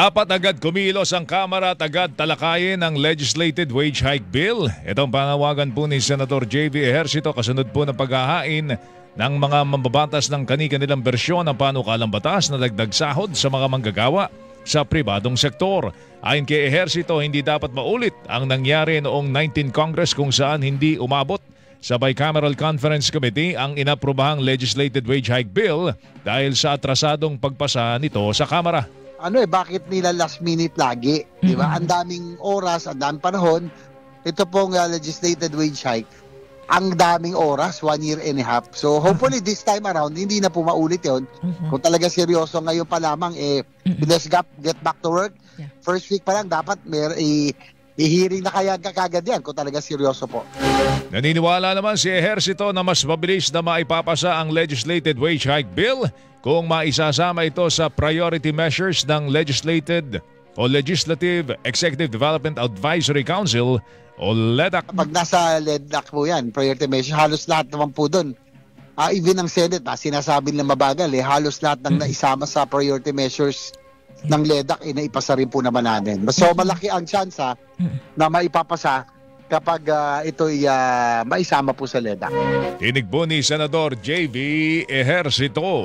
Dapat agad kumilos ang Kamara at agad talakayin ang legislated wage hike bill. Itong panawagan po ni Senator J.V. Ejercito kasunod po ng paghahain ng mga mambabatas ng kani-kanilang bersyon ng panukalang batas na dagdag sahod sa mga manggagawa sa pribadong sektor. Ayon kay Ejercito, hindi dapat maulit ang nangyari noong 19 Congress kung saan hindi umabot sa Bicameral Conference Committee ang inaprobahang legislated wage hike bill dahil sa atrasadong pagpasa nito sa Kamara. Bakit nila last minute lagi? Di ba? Ang daming oras, ang daming panahon. Ito pong legislated wage hike, ang daming oras, 1 year and a half. So hopefully this time around, hindi na po maulit yun. Kung talaga seryoso ngayon pa lamang, let's get back to work. Yeah. First week pa lang, dapat i-hearing na kagad yan kung talaga seryoso po. Naniniwala naman si Ejercito na mas mabilis na maipapasa ang legislated wage hike bill kung maisasama ito sa priority measures ng Legislative Executive Development Advisory Council o LEDAC. Pag nasa LEDAC po yan, priority measures, halos lahat naman po doon. Even ang Senate, sinasabi nila mabagal, halos lahat ng naisama sa priority measures ng LEDAC, naipasa rin po naman natin. So malaki ang chance na maipapasa kapag ito'y maisama po sa LEDAC. Tinig po ni Senador J.V. Ejercito.